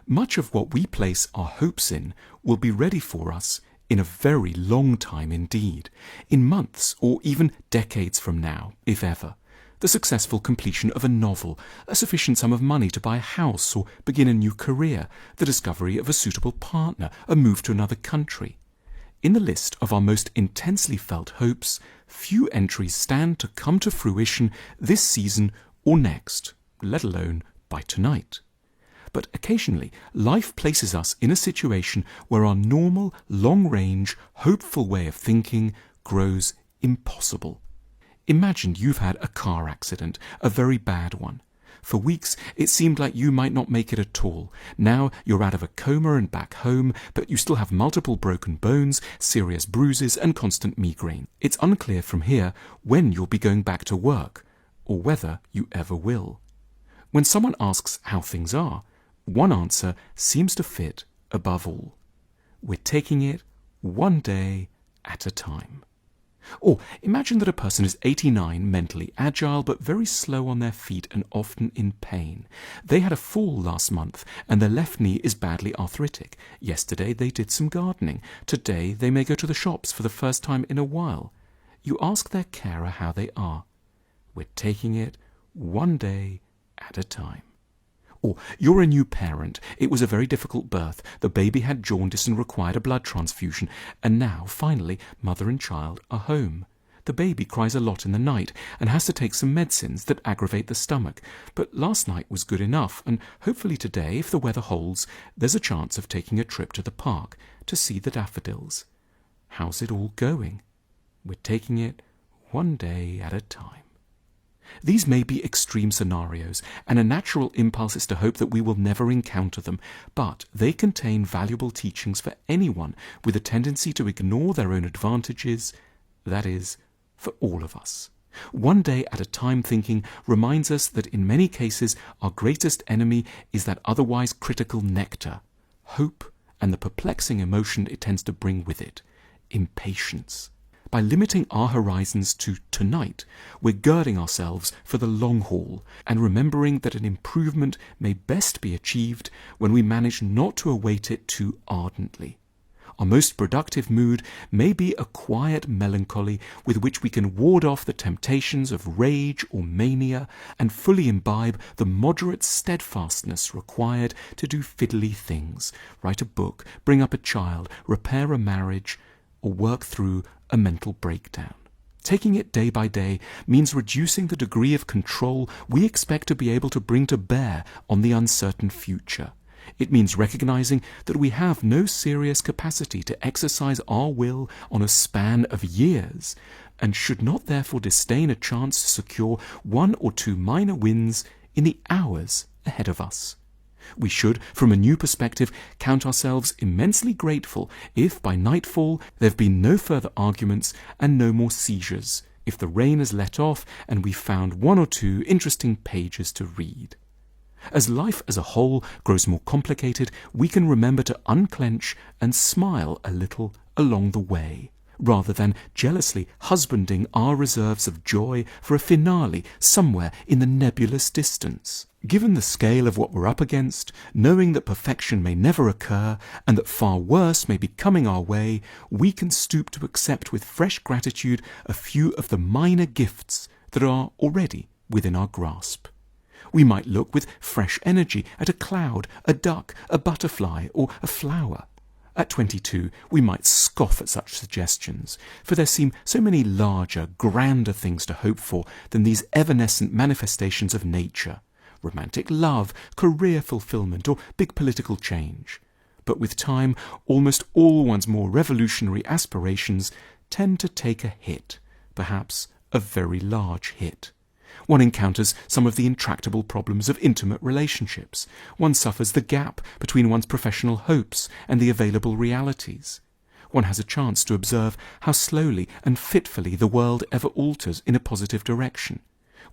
Much of what we place our hopes in will be ready for us in a very long time indeed, in months or even decades from now, if ever. The successful completion of a novel, a sufficient sum of money to buy a house or begin a new career, the discovery of a suitable partner, a move to another country. In the list of our most intensely felt hopes, few entries stand to come to fruition this season or next, let alone by tonight. But occasionally, life places us in a situation where our normal, long-range, hopeful way of thinking grows impossible. Imagine you've had a car accident, a very bad one. For weeks, it seemed like you might not make it at all. Now you're out of a coma and back home, but you still have multiple broken bones, serious bruises, and constant migraine. It's unclear from here when you'll be going back to work, or whether you ever will. When someone asks how things are, one answer seems to fit above all. We're taking it one day at a time. Or imagine that a person is 89, mentally agile, but very slow on their feet and often in pain. They had a fall last month, and their left knee is badly arthritic. Yesterday they did some gardening. Today they may go to the shops for the first time in a while. You ask their carer how they are. We're taking it one day at a time. Or you're a new parent. It was a very difficult birth. The baby had jaundice and required a blood transfusion. And now, finally, mother and child are home. The baby cries a lot in the night and has to take some medicines that aggravate the stomach. But last night was good enough, and hopefully today, if the weather holds, there's a chance of taking a trip to the park to see the daffodils. How's it all going? We're taking it one day at a time. These may be extreme scenarios, and a natural impulse is to hope that we will never encounter them, but they contain valuable teachings for anyone with a tendency to ignore their own advantages, that is, for all of us. One day at a time thinking reminds us that in many cases our greatest enemy is that otherwise critical nectar, hope, and the perplexing emotion it tends to bring with it, impatience. By limiting our horizons to tonight, we're girding ourselves for the long haul and remembering that an improvement may best be achieved when we manage not to await it too ardently. Our most productive mood may be a quiet melancholy with which we can ward off the temptations of rage or mania and fully imbibe the moderate steadfastness required to do fiddly things, write a book, bring up a child, repair a marriage, or work through a mental breakdown. Taking it day by day means reducing the degree of control we expect to be able to bring to bear on the uncertain future. It means recognizing that we have no serious capacity to exercise our will on a span of years, and should not therefore disdain a chance to secure one or two minor wins in the hours ahead of us. We should, from a new perspective, count ourselves immensely grateful if by nightfall there have been no further arguments and no more seizures, if the rain has let off and we've found one or two interesting pages to read. As life as a whole grows more complicated, we can remember to unclench and smile a little along the way, rather than jealously husbanding our reserves of joy for a finale somewhere in the nebulous distance. Given the scale of what we're up against, knowing that perfection may never occur and that far worse may be coming our way, we can stoop to accept with fresh gratitude a few of the minor gifts that are already within our grasp. We might look with fresh energy at a cloud, a duck, a butterfly, or a flower. At 22, we might scoff at such suggestions, for there seem so many larger, grander things to hope for than these evanescent manifestations of nature. Romantic love, career fulfillment, or big political change. But with time, almost all one's more revolutionary aspirations tend to take a hit, perhaps a very large hit. One encounters some of the intractable problems of intimate relationships. One suffers the gap between one's professional hopes and the available realities. One has a chance to observe how slowly and fitfully the world ever alters in a positive direction.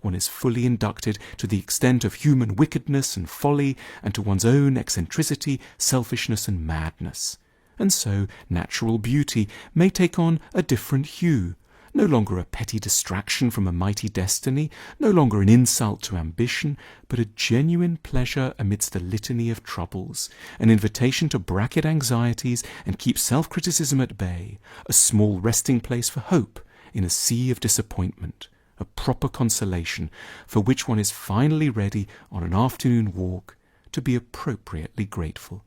One is fully inducted to the extent of human wickedness and folly, and to one's own eccentricity, selfishness and madness. And so natural beauty may take on a different hue. no longer a petty distraction from a mighty destiny, no longer an insult to ambition, but a genuine pleasure amidst the litany of troubles, an invitation to bracket anxieties and keep self-criticism at bay, a small resting place for hope in a sea of disappointment, a proper consolation for which one is finally ready on an afternoon walk to be appropriately grateful.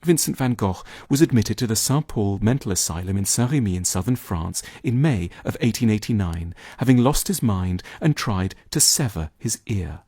Vincent van Gogh was admitted to the Saint Paul mental asylum in Saint-Rémy in southern France in May of 1889, having lost his mind and tried to sever his ear.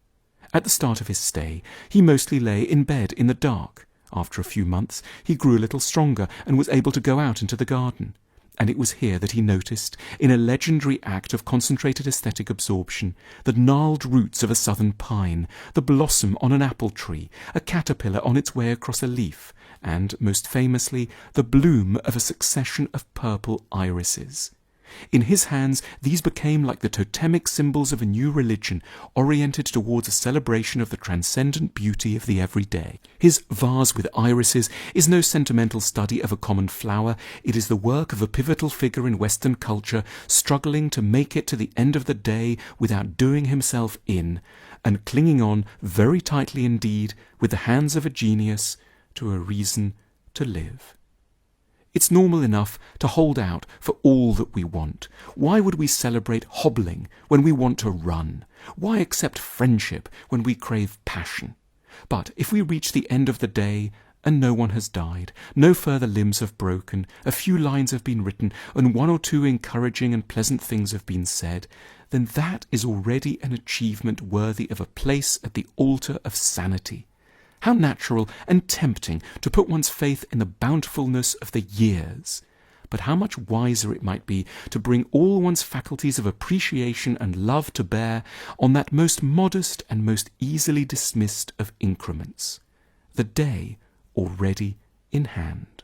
At the start of his stay, he mostly lay in bed in the dark. After a few months, he grew a little stronger and was able to go out into the garden. And it was here that he noticed, in a legendary act of concentrated aesthetic absorption, the gnarled roots of a southern pine, the blossom on an apple tree, a caterpillar on its way across a leaf, and, most famously, the bloom of a succession of purple irises. In his hands these became like the totemic symbols of a new religion, oriented towards a celebration of the transcendent beauty of the everyday. His vase with irises is no sentimental study of a common flower, it is the work of a pivotal figure in Western culture, struggling to make it to the end of the day without doing himself in, and clinging on very tightly indeed, with the hands of a genius, to a reason to live. It's normal enough to hold out for all that we want. Why would we celebrate hobbling when we want to run? Why accept friendship when we crave passion? But if we reach the end of the day and no one has died, no further limbs have broken, a few lines have been written, and one or two encouraging and pleasant things have been said, then that is already an achievement worthy of a place at the altar of sanity. How natural and tempting to put one's faith in the bountifulness of the years, but how much wiser it might be to bring all one's faculties of appreciation and love to bear on that most modest and most easily dismissed of increments, the day already in hand.